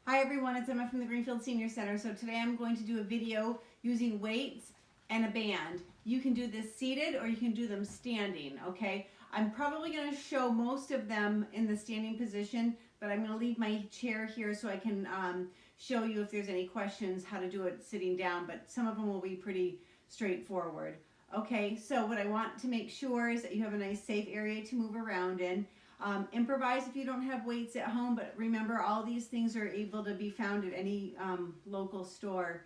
Hi everyone, it's Emma from the Greenfield Senior Center. So today I'm going to do a video using weights and a band. You can do this seated or you can do them standing, okay? I'm probably going to show most of them in the standing position, but I'm going to leave my chair here so I can show you if there's any questions how to do it sitting down, but some of them will be pretty straightforward. Okay, so what I want to make sure is that you have a nice safe area to move around in. Improvise if you don't have weights at home, but remember all these things are able to be found at any local store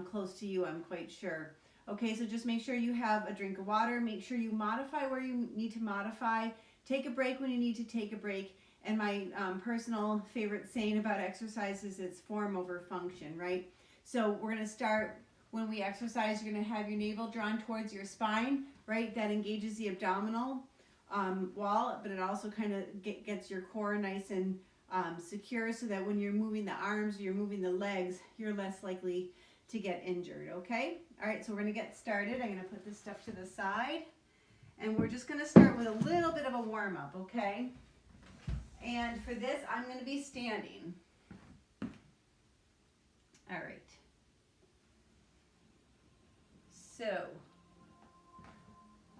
close to you, I'm quite sure. Okay, so just make sure you have a drink of water, make sure you modify where you need to modify, take a break when you need to take a break, and my personal favorite saying about exercise is it's form over function, right? So we're going to start when we exercise, you're going to have your navel drawn towards your spine, right? That engages the abdominal wall, but it also kind of gets your core nice and secure so that when you're moving the arms or you're moving the legs, you're less likely to get injured, okay? All right, so we're going to get started. I'm going to put this stuff to the side, and we're just going to start with a little bit of a warm-up, okay? And for this, I'm going to be standing. All right. So,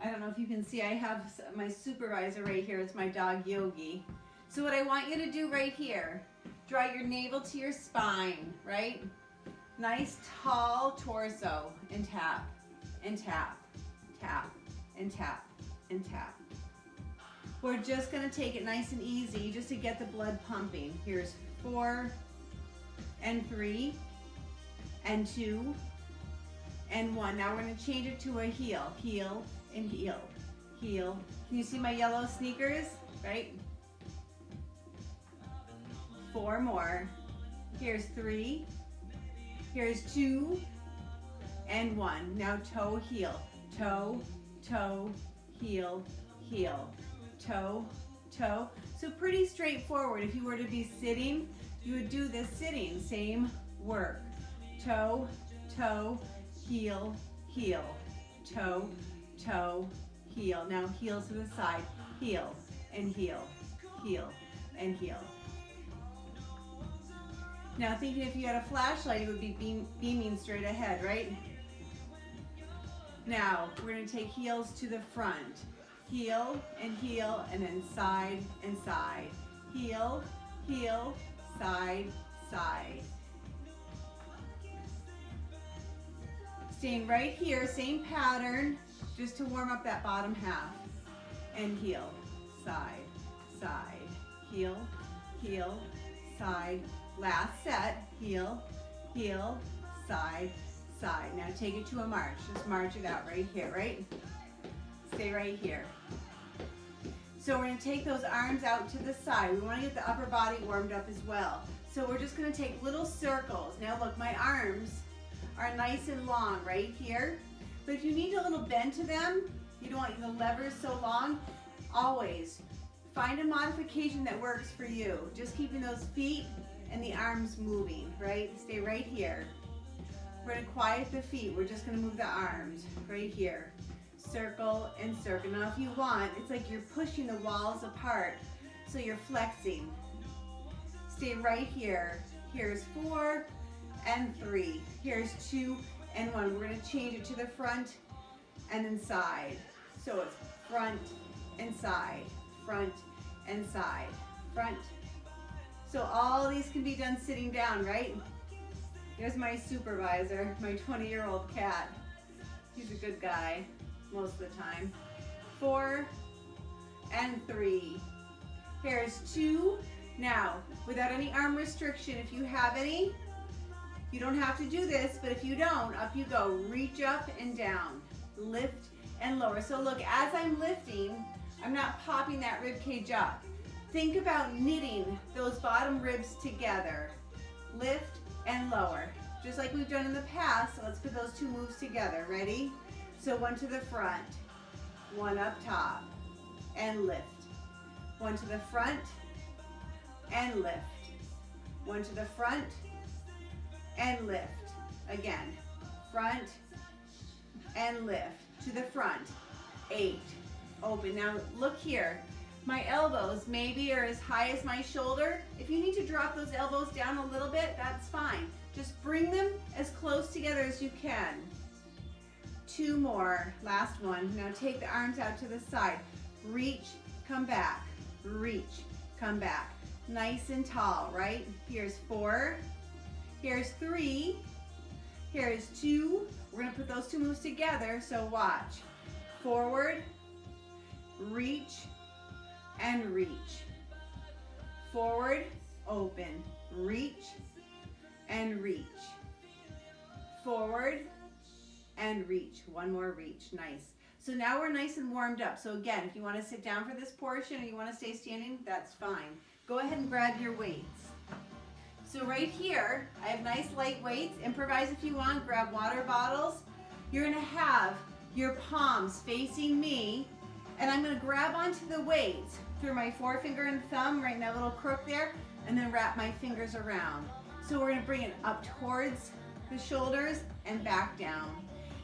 I don't know if you can see, I have my supervisor right here. It's my dog Yogi. So what I want you to do right here, draw your navel to your spine, right? Nice tall torso, and tap, and tap, tap, and tap, and tap. We're just gonna take it nice and easy just to get the blood pumping. Here's 4 and 3 and 2 and 1. Now we're gonna change it to a heel, heel, and heel, heel. Can you see my yellow sneakers, right? 4 more. Here's 3, here's 2, and 1. Now toe, heel, toe, toe, heel, heel, toe, toe. So pretty straightforward. If you were to be sitting, you would do this sitting, same work. Toe, toe, heel, heel, toe, toe, heel. Now heel to the side, heel, and heel, heel, and heel. Now thinking if you had a flashlight, it would be beaming straight ahead, right? Now we're going to take heels to the front. Heel, and then side and side. Heel, heel, side, side. Staying right here, same pattern, just to warm up that bottom half. And heel, side, side, heel, heel, side. Last set, heel, heel, side, side. Now take it to a march. Just march it out right here, right? Stay right here. So we're going to take those arms out to the side. We want to get the upper body warmed up as well. So we're just going to take little circles. Now look, my arms are nice and long right here. But if you need a little bend to them, you don't want the levers so long, always find a modification that works for you. Just keeping those feet and the arms moving, right? Stay right here. We're going to quiet the feet. We're just going to move the arms right here. Circle and circle. Now if you want, it's like you're pushing the walls apart, so you're flexing. Stay right here. Here's 4 and 3. Here's 2 and 1. We're going to change it to the front and then side. So it's front and side, front and side, front. So all these can be done sitting down, right? Here's my supervisor, my 20-year-old cat. He's a good guy most of the time. 4 and 3. Here's 2. Now, without any arm restriction, if you have any, you don't have to do this, but if you don't, up you go. Reach up and down, lift and lower. So look, as I'm lifting, I'm not popping that rib cage up. Think about knitting those bottom ribs together. Lift and lower, just like we've done in the past. So let's put those two moves together. Ready? So 1 to the front, 1 up top, and lift. 1 to the front, and lift. 1 to the front, and lift. Again, front, and lift. To the front, 8. Open. Now look here. My elbows maybe are as high as my shoulder. If you need to drop those elbows down a little bit, that's fine. Just bring them as close together as you can. 2 more, last one. Now take the arms out to the side. Reach, come back, reach, come back. Nice and tall, right? Here's 4, here's 3, here's 2. We're gonna put those 2 moves together, so watch. Forward, reach, and reach. Forward, open, reach, and reach. Forward, and reach. One more reach, nice. So now we're nice and warmed up. So again, if you wanna sit down for this portion or you wanna stay standing, that's fine. Go ahead and grab your weights. So right here, I have nice light weights. Improvise if you want, grab water bottles. You're gonna have your palms facing me, and I'm gonna grab onto the weights through my forefinger and thumb, right in that little crook there, and then wrap my fingers around. So we're gonna bring it up towards the shoulders and back down.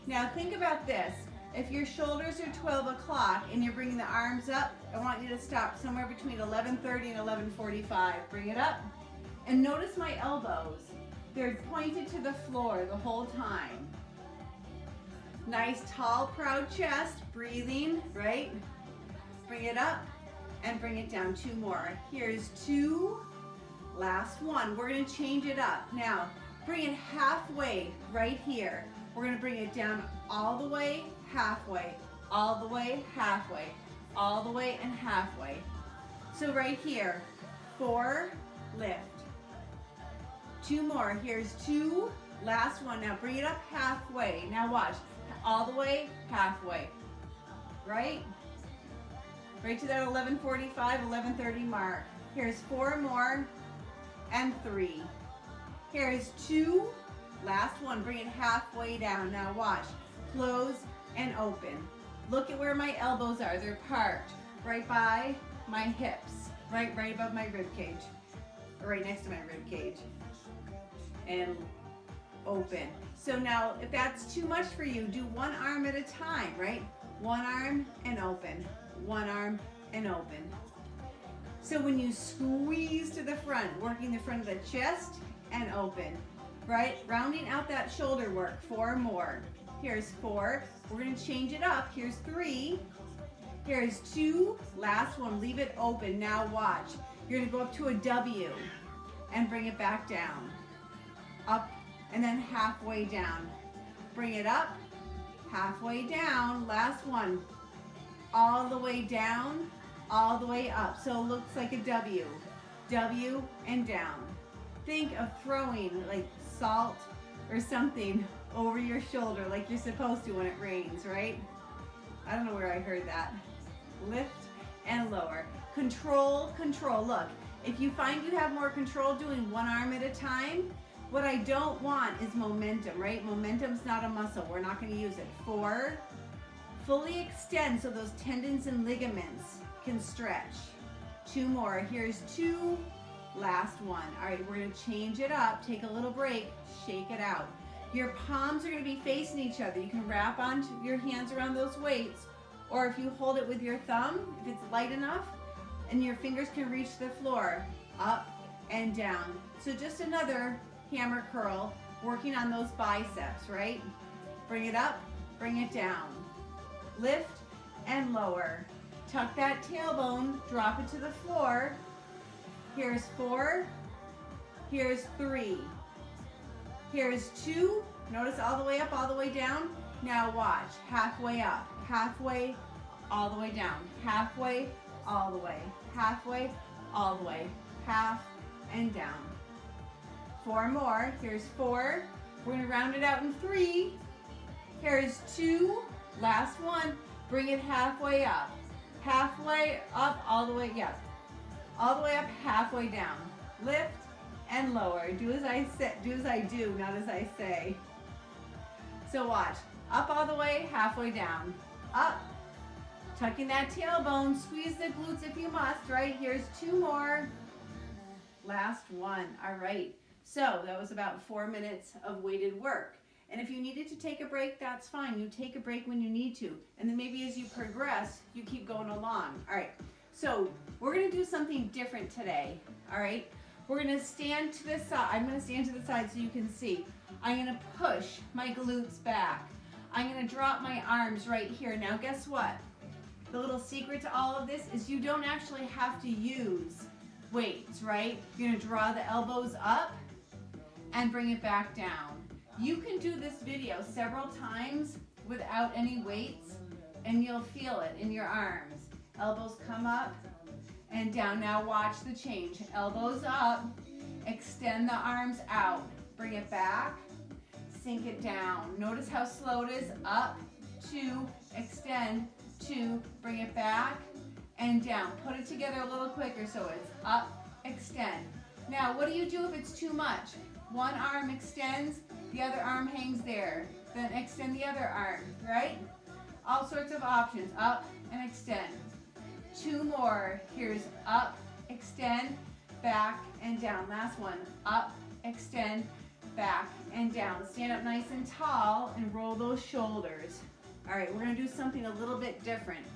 Now think about this. If your shoulders are 12 o'clock and you're bringing the arms up, I want you to stop somewhere between 11:30 and 11:45. Bring it up. And notice my elbows. They're pointed to the floor the whole time. Nice, tall, proud chest. Breathing, right? Bring it up and bring it down. 2 more. Here's 2. Last one. We're going to change it up. Now, bring it halfway right here. We're going to bring it down all the way, halfway, all the way, halfway, all the way, and halfway. So right here, 4, lift. 2 more. Here's 2. Last one. Now bring it up halfway. Now watch. All the way, halfway. Right? Right to that 11:45, 11:30 mark. Here's 4 more and 3. Here's 2. Last one. Bring it halfway down. Now watch. Close and open. Look at where my elbows are. They're parked right by my hips. Right above my rib cage. Right next to my rib cage. And open. So now if that's too much for you, do 1 arm at a time, right? 1 arm and open. 1 arm and open. So when you squeeze to the front, working the front of the chest and open, right? Rounding out that shoulder work. 4 more. Here's 4. We're going to change it up. Here's 3. Here's 2. Last one. Leave it open. Now watch. You're going to go up to a W and bring it back down. Up and then halfway down. Bring it up, halfway down. Last one. All the way down, all the way up. So it looks like a W. W and down. Think of throwing like salt or something over your shoulder like you're supposed to when it rains, right? I don't know where I heard that. Lift and lower. Control, control. Look, if you find you have more control doing 1 arm at a time, what I don't want is momentum, right? Momentum's not a muscle. We're not going to use it. 4. Fully extend so those tendons and ligaments can stretch. 2 more. Here's 2. Last one. All right, we're going to change it up. Take a little break. Shake it out. Your palms are going to be facing each other. You can wrap on your hands around those weights, or if you hold it with your thumb, if it's light enough, and your fingers can reach the floor, up and down. So just another hammer curl, working on those biceps, right? Bring it up, bring it down. Lift and lower. Tuck that tailbone, drop it to the floor. Here's 4, here's 3, here's 2. Notice all the way up, all the way down. Now watch, halfway up, halfway, all the way down, halfway, all the way, halfway, all the way, half and down. 4 more. Here's 4. We're going to round it out in 3. Here's 2. Last one. Bring it halfway up. Halfway up, all the way up. All the way up, halfway down. Lift and lower. Do as I say, do as I do, not as I say. So watch. Up all the way, halfway down. Up. Tucking that tailbone. Squeeze the glutes if you must, right? Here's 2 more. Last one. All right. So that was about 4 minutes of weighted work. And if you needed to take a break, that's fine. You take a break when you need to. And then maybe as you progress, you keep going along. All right. So we're gonna do something different today, all right? We're gonna stand to the side. I'm gonna stand to the side so you can see. I'm gonna push my glutes back. I'm gonna drop my arms right here. Now guess what? The little secret to all of this is you don't actually have to use weights, right? You're gonna draw the elbows up and bring it back down. You can do this video several times without any weights and you'll feel it in your arms. Elbows come up and down. Now watch the change. Elbows up, extend the arms out, bring it back, sink it down. Notice how slow it is. Up, 2, extend, 2, bring it back and down. Put it together a little quicker so it's up, extend. Now what do you do if it's too much? One arm extends, the other arm hangs there. Then extend the other arm, right? All sorts of options, up and extend. 2 more. Here's up, extend, back and down. Last one, up, extend, back and down. Stand up nice and tall and roll those shoulders. All right, we're gonna do something a little bit different.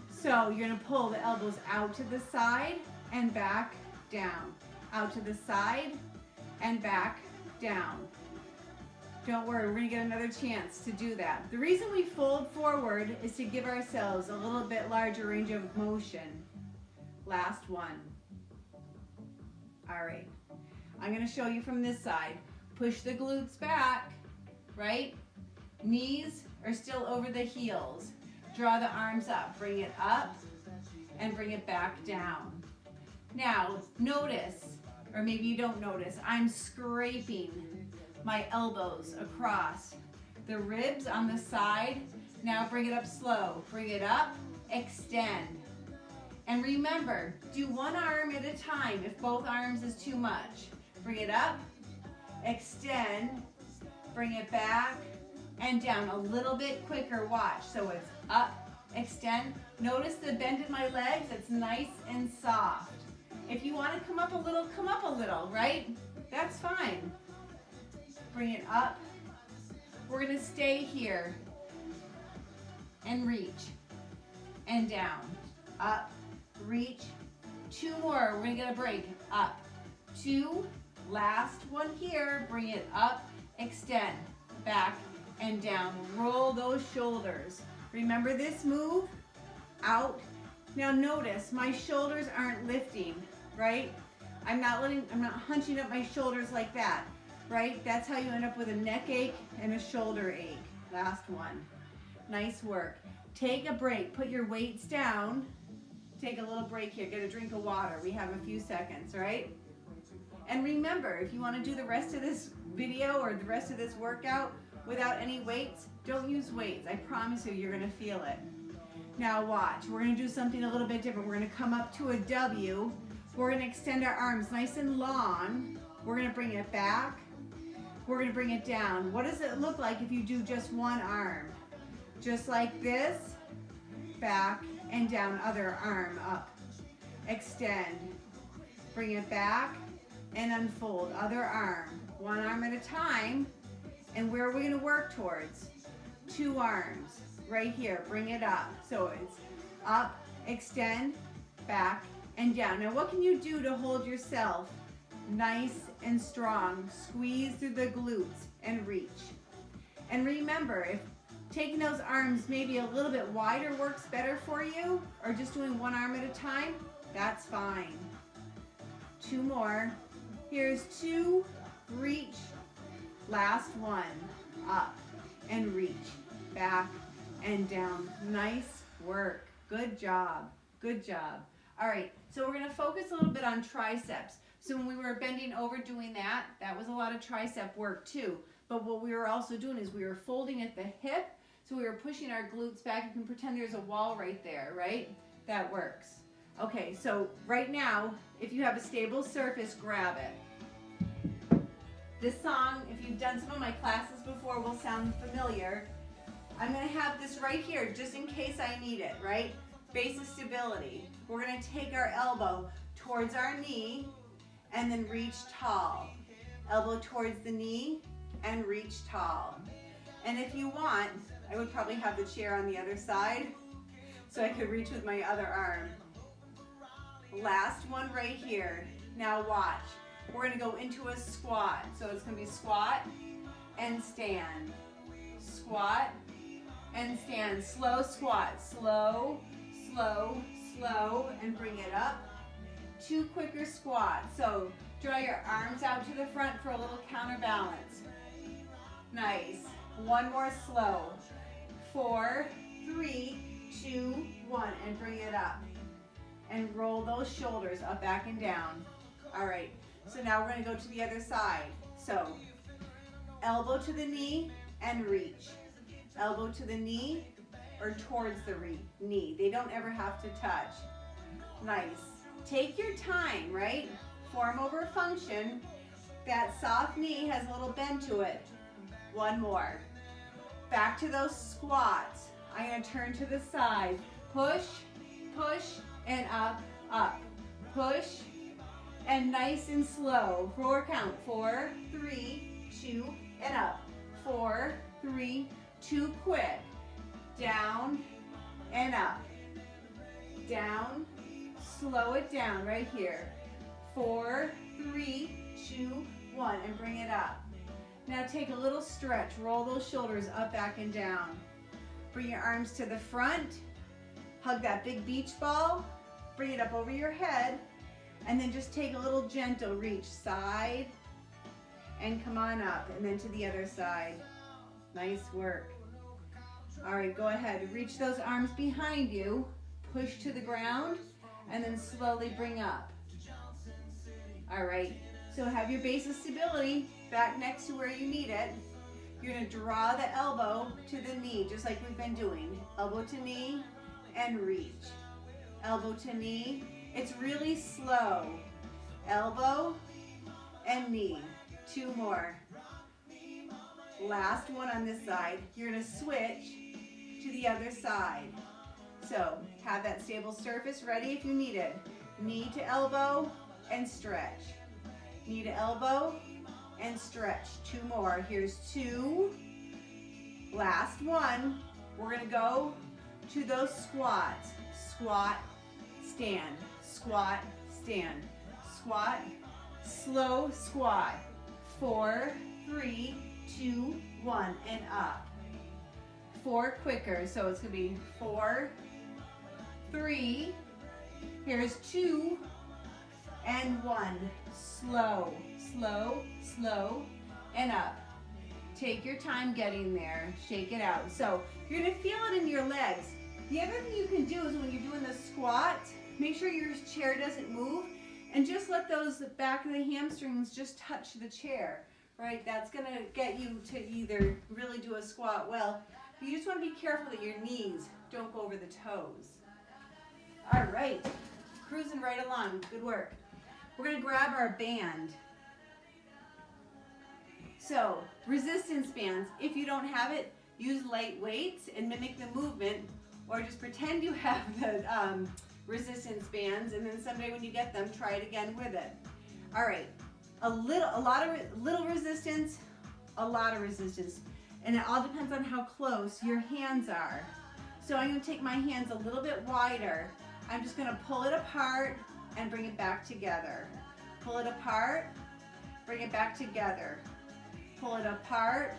So you're gonna pull the elbows out to the side and back, down. Out to the side and back, down. Don't worry, we're gonna get another chance to do that. The reason we fold forward is to give ourselves a little bit larger range of motion. Last one. All right, I'm gonna show you from this side. Push the glutes back, right? Knees are still over the heels. Draw the arms up, bring it up and bring it back down. Now, notice, or maybe you don't notice, I'm scraping my elbows across the ribs on the side. Now bring it up slow. Bring it up, extend. And remember, do one arm at a time if both arms is too much. Bring it up, extend, bring it back and down a little bit quicker. Watch. So it's up, extend. Notice the bend in my legs. It's nice and soft. If you want to come up a little, right? That's fine. Bring it up. We're going to stay here and reach and down. Up, reach. 2 more. We're going to get a break. Up, 2. Last one here. Bring it up, extend, back and down. Roll those shoulders. Remember this move? Out. Now notice my shoulders aren't lifting, right? I'm not hunching up my shoulders like that, right? That's how you end up with a neck ache and a shoulder ache. Last one. Nice work. Take a break. Put your weights down. Take a little break here. Get a drink of water. We have a few seconds, right? And remember, if you want to do the rest of this video or the rest of this workout without any weights, don't use weights. I promise you, you're going to feel it. Now watch. We're going to do something a little bit different. We're going to come up to a W. We're going to extend our arms nice and long. We're going to bring it back. We're going to bring it down. What does it look like if you do just one arm? Just like this, back and down, other arm up. Extend, bring it back and unfold, other arm. One arm at a time. And where are we going to work towards? 2 arms, right here, bring it up. So it's up, extend, back and down. Now what can you do to hold yourself nice and strong? Squeeze through the glutes and reach. And remember, if taking those arms maybe a little bit wider works better for you, or just doing one arm at a time, that's fine. 2 more. Here's 2, reach. Last one, up and reach, back and down. Nice work. Good job. Good job. All right, so we're going to focus a little bit on triceps. So when we were bending over doing that, that was a lot of tricep work too. But what we were also doing is we were folding at the hip, so we were pushing our glutes back. You can pretend there's a wall right there, right? That works. Okay, so right now, if you have a stable surface, grab it. This song, if you've done some of my classes before, will sound familiar. I'm going to have this right here just in case I need it, right? Base of stability. We're going to take our elbow towards our knee and then reach tall. Elbow towards the knee and reach tall. And if you want, I would probably have the chair on the other side so I could reach with my other arm. Last one right here. Now watch. We're gonna go into a squat. So it's gonna be squat and stand. Squat and stand. Slow squat. Slow, slow, slow, and bring it up. 2 quicker squats. So draw your arms out to the front for a little counterbalance. Nice. One more slow. 4, 3, 2, 1, and bring it up. And roll those shoulders up, back, and down. All right, so now we're gonna go to the other side. So elbow to the knee and reach. Elbow to the knee or towards the knee. They don't ever have to touch. Nice. Take your time, right? Form over function. That soft knee has a little bend to it. One more. Back to those squats. I'm gonna turn to the side. Push, push, and up, up. Push, and nice and slow. 4 count. 4, 3, 2, and up. 4, 3, 2, quick. Down and up. Down, slow it down right here. 4, 3, 2, 1, and bring it up. Now take a little stretch. Roll those shoulders up, back, and down. Bring your arms to the front. Hug that big beach ball. Bring it up over your head. And then just take a little gentle reach side and come on up, and then to the other side. Nice work. All right, go ahead. Reach those arms behind you. Push to the ground and then slowly bring up. All right, so have your base of stability back next to where you need it. You're gonna draw the elbow to the knee, just like we've been doing. Elbow to knee and reach. Elbow to knee. It's really slow. Elbow and knee. 2 more. Last one on this side. You're gonna switch to the other side. So have that stable surface ready if you need it. Knee to elbow and stretch. Knee to elbow and stretch. 2 more. Here's 2. Last one. We're gonna go to those squats. Squat, stand, squat, stand, squat, slow squat. 4, 3, 2, 1, and up. 4 quicker, so it's gonna be 4, 3, here's 2, and 1. Slow, slow, slow, and up. Take your time getting there. Shake it out. So you're gonna feel it in your legs. The other thing you can do is when you're doing the squat, make sure your chair doesn't move and just let those back of the hamstrings just touch the chair, right? That's gonna get you to either really do a squat well. You just wanna be careful that your knees don't go over the toes. All right, cruising right along, good work. We're gonna grab our band. So, resistance bands, if you don't have it, use light weights and mimic the movement, or just pretend you have the resistance bands, and then someday when you get them, try it again with it. All right, little resistance, a lot of resistance, and it all depends on how close your hands are. So I'm gonna take my hands a little bit wider. I'm just gonna pull it apart and bring it back together. Pull it apart, bring it back together. Pull it apart,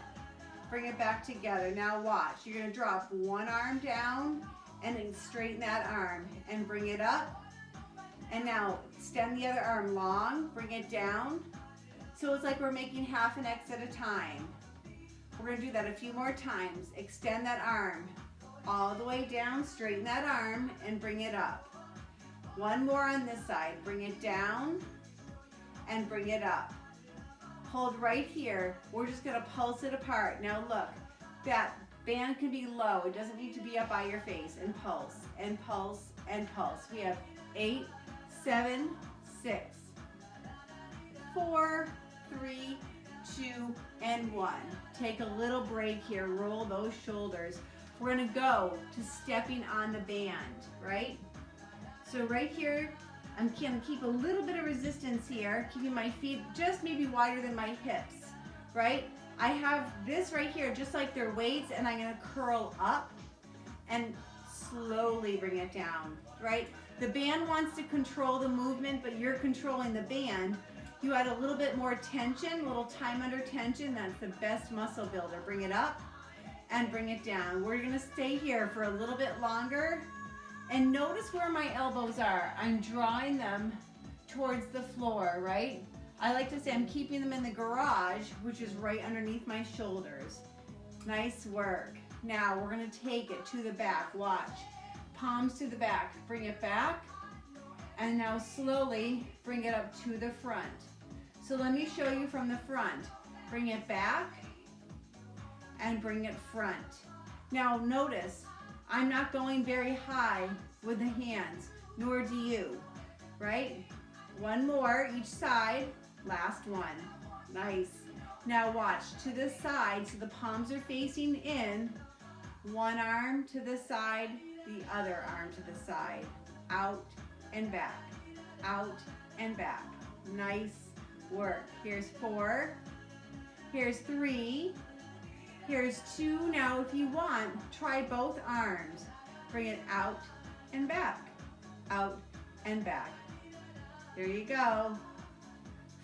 bring it back together. Now watch, you're gonna drop one arm down and then straighten that arm and bring it up. And now extend the other arm long, bring it down. So it's like we're making half an X at a time. We're gonna do that a few more times. Extend that arm all the way down, straighten that arm and bring it up. One more on this side, bring it down and bring it up. Hold right here. We're just gonna pulse it apart. Now look, that band can be low. It doesn't need to be up by your face. And pulse, and pulse, and pulse. We have 8, 7, 6, 4, 3, 2, and 1. Take a little break here. Roll those shoulders. We're gonna go to stepping on the band, right? So right here, I'm gonna keep a little bit of resistance here, keeping my feet just maybe wider than my hips, right? I have this right here, just like they're weights, and I'm gonna curl up and slowly bring it down, right? The band wants to control the movement, but you're controlling the band. You add a little bit more tension, a little time under tension. That's the best muscle builder. Bring it up and bring it down. We're gonna stay here for a little bit longer. And notice where my elbows are. I'm drawing them towards the floor, right? I like to say I'm keeping them in the garage, which is right underneath my shoulders. Nice work. Now we're gonna take it to the back. Watch. Palms to the back. Bring it back. And now slowly bring it up to the front. So let me show you from the front. Bring it back and bring it front. Now notice, I'm not going very high with the hands, nor do you, right? One more each side, last one. Nice. Now watch, to the side, so the palms are facing in. One arm to the side, the other arm to the side. Out and back, out and back. Nice work. Here's 4, here's 3, here's 2. Now if you want, try both arms. Bring it out and back, out and back. There you go.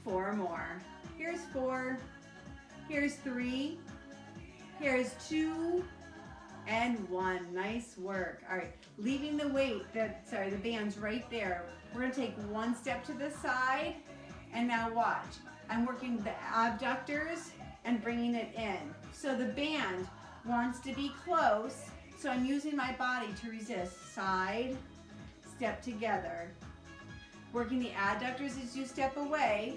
4 more. Here's 4, here's 3, here's 2, and 1. Nice work. All right, leaving the weight, the band's right there. We're gonna take one step to the side, and now watch. I'm working the abductors and bringing it in. So the band wants to be close, so I'm using my body to resist. Side, step together. Working the adductors as you step away,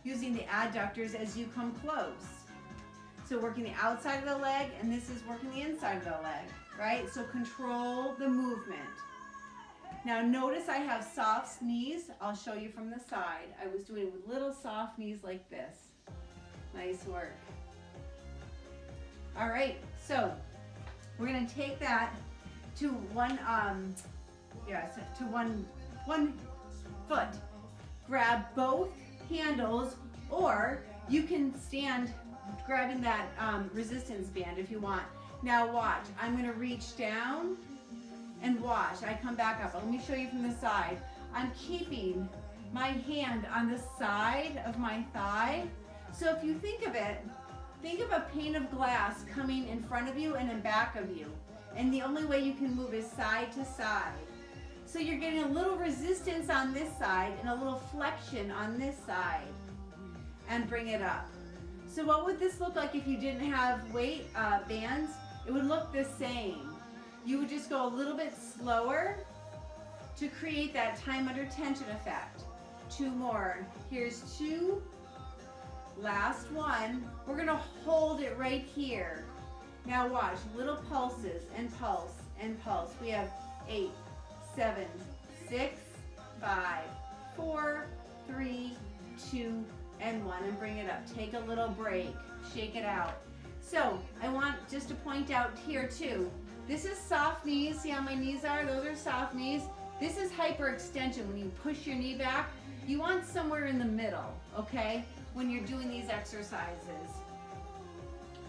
using the adductors as you come close. So working the outside of the leg, and this is working the inside of the leg, right? So control the movement. Now notice I have soft knees. I'll show you from the side. I was doing with little soft knees like this. Nice work. All right, so we're gonna take that to one foot. Grab both handles, or you can stand grabbing that resistance band if you want. Now watch, I'm gonna reach down and watch. I come back up. Let me show you from the side. I'm keeping my hand on the side of my thigh. So if you think of it, think of a pane of glass coming in front of you and in back of you. And the only way you can move is side to side. So you're getting a little resistance on this side and a little flexion on this side. And bring it up. So what would this look like if you didn't have weight bands? It would look the same. You would just go a little bit slower to create that time under tension effect. 2 more. Here's 2. Last one. We're gonna hold it right here. Now watch, little pulses and pulse and pulse. We have 8, 7, 6, 5, 4, 3, 2, and 1, and bring it up. Take a little break, shake it out. So I want just to point out here too, this is soft knees. See how my knees are? Those are soft knees. This is hyperextension. When you push your knee back, you want somewhere in the middle, okay? When you're doing these exercises.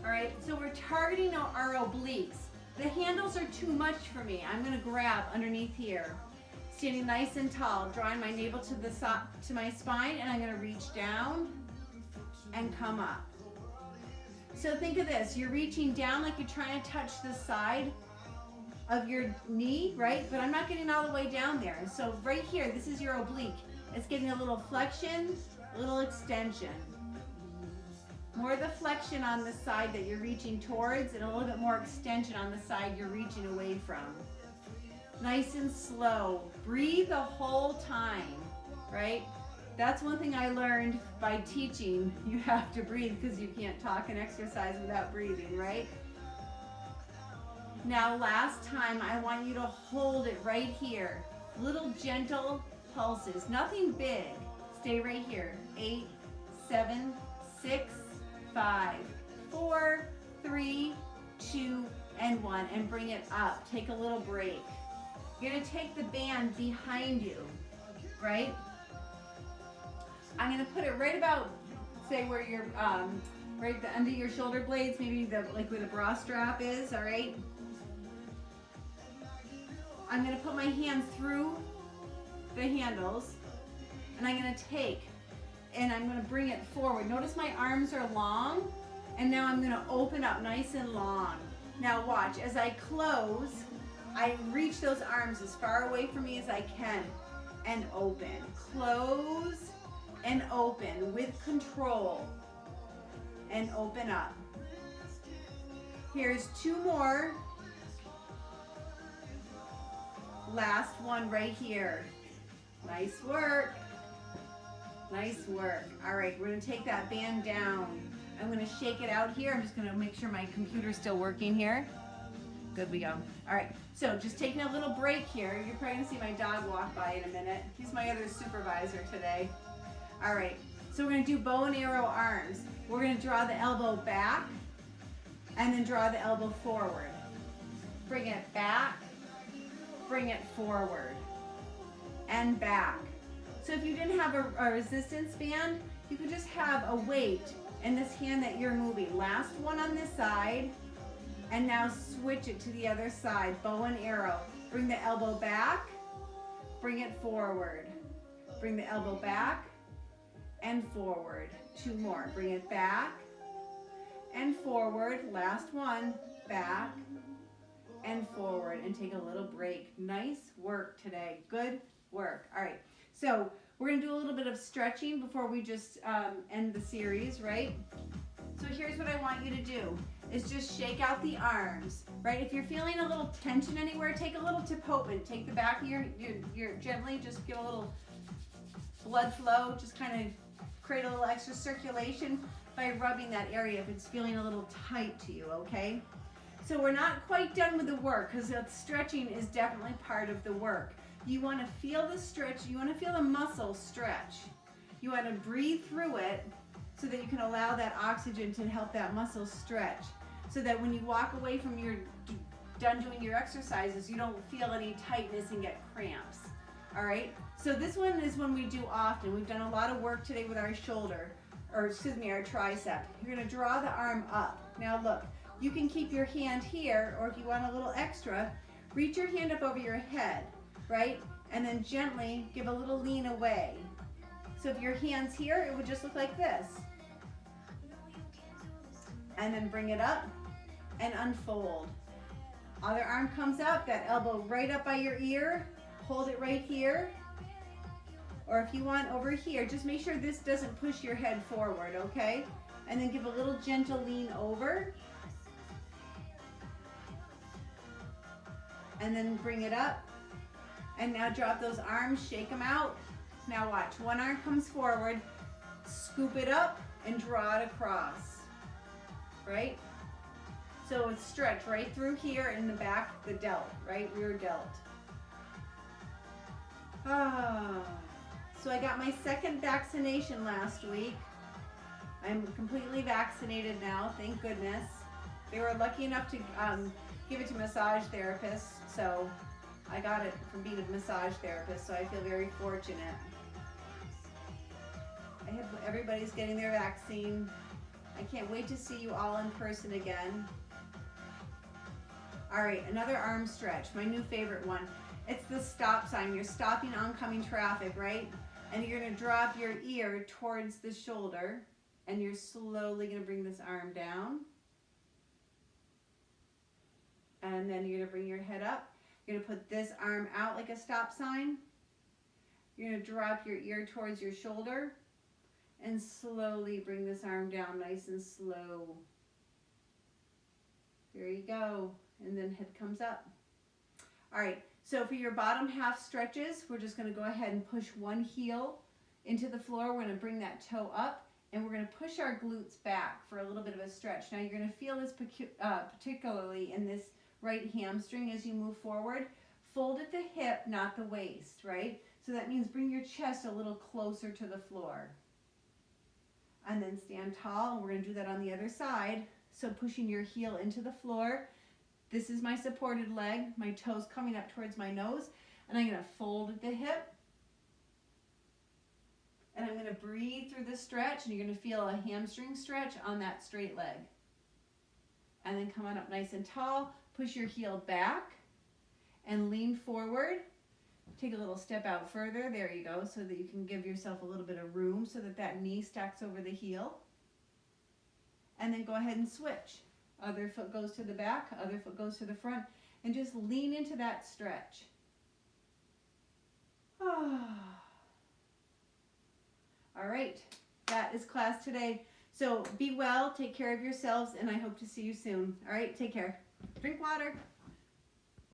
All right, so we're targeting our obliques. The handles are too much for me. I'm gonna grab underneath here. Standing nice and tall, drawing my navel to my spine, and I'm gonna reach down and come up. So think of this, you're reaching down like you're trying to touch the side of your knee, right? But I'm not getting all the way down there. So right here, this is your oblique. It's getting a little flexion, a little extension. More of the flexion on the side that you're reaching towards, and a little bit more extension on the side you're reaching away from. Nice and slow. Breathe the whole time, right? That's one thing I learned by teaching. You have to breathe because you can't talk and exercise without breathing, right? Now last time, I want you to hold it right here. Little gentle pulses, nothing big. Stay right here. 8, 7, 6, 5, 4, 3, 2, and 1, and bring it up. Take a little break. You're gonna take the band behind you, right? I'm gonna put it right about, say where your, right under your shoulder blades, maybe like where the bra strap is, all right? I'm gonna put my hands through the handles and I'm gonna take and I'm gonna bring it forward. Notice my arms are long and now I'm gonna open up nice and long. Now watch, as I close, I reach those arms as far away from me as I can and open. Close and open with control and open up. Here's two more. Last one right here. Nice work. Nice work. All right, we're gonna take that band down. I'm gonna shake it out here. I'm just gonna make sure my computer's still working here. Good, we go. All right, so just taking a little break here. You're probably gonna see my dog walk by in a minute. He's my other supervisor today. All right, so we're gonna do bow and arrow arms. We're gonna draw the elbow back and then draw the elbow forward. Bring it back, bring it forward, and back. So if you didn't have a resistance band, you could just have a weight in this hand that you're moving. Last one on this side, and now switch it to the other side, bow and arrow. Bring the elbow back, bring it forward. Bring the elbow back and forward. Two more, bring it back and forward. Last one, back and forward, and take a little break. Nice work today, good work. All right, so we're gonna do a little bit of stretching before we just end the series, right? So here's what I want you to do, is just shake out the arms, right? If you're feeling a little tension anywhere, take a little Tapotin. Take the back of your gently, just give a little blood flow, just kind of create a little extra circulation by rubbing that area if it's feeling a little tight to you, okay? So we're not quite done with the work, because the stretching is definitely part of the work. You want to feel the stretch, you want to feel the muscle stretch. You want to breathe through it so that you can allow that oxygen to help that muscle stretch, so that when you walk away from your done doing your exercises, you don't feel any tightness and get cramps. All right, so this one is one we do often. We've done a lot of work today with our shoulder, or excuse me, our tricep. You're going to draw the arm up. Now look, you can keep your hand here, or if you want a little extra, reach your hand up over your head, right? And then gently give a little lean away. So if your hand's here, it would just look like this. And then bring it up and unfold. Other arm comes up, that elbow right up by your ear. Hold it right here. Or if you want over here, just make sure this doesn't push your head forward, okay? And then give a little gentle lean over. And then bring it up. And now drop those arms, shake them out. Now watch, one arm comes forward, scoop it up and draw it across, right? So it's stretched right through here in the back, the delt, right, rear delt. So I got my second vaccination last week. I'm completely vaccinated now, thank goodness. They were lucky enough to give it to massage therapists, so I got it from being a massage therapist, so I feel very fortunate. I hope everybody's getting their vaccine. I can't wait to see you all in person again. All right, another arm stretch, my new favorite one. It's the stop sign. You're stopping oncoming traffic, right? And you're gonna drop your ear towards the shoulder, and you're slowly gonna bring this arm down. And then you're gonna bring your head up. You're gonna put this arm out like a stop sign. You're gonna drop your ear towards your shoulder and slowly bring this arm down nice and slow. There you go. And then head comes up. All right, so for your bottom half stretches, we're just gonna go ahead and push one heel into the floor. We're gonna bring that toe up and we're gonna push our glutes back for a little bit of a stretch. Now you're gonna feel this particularly in this right hamstring as you move forward. Fold at the hip, not the waist, right? So that means bring your chest a little closer to the floor. And then stand tall, and we're gonna do that on the other side. So pushing your heel into the floor. This is my supported leg, my toes coming up towards my nose, and I'm gonna fold at the hip. And I'm gonna breathe through the stretch, and you're gonna feel a hamstring stretch on that straight leg. And then come on up nice and tall, push your heel back, and lean forward. Take a little step out further. There you go, so that you can give yourself a little bit of room so that that knee stacks over the heel. And then go ahead and switch. Other foot goes to the back, other foot goes to the front, and just lean into that stretch. All right, that is class today. So be well, take care of yourselves, and I hope to see you soon. All right, take care. Drink water.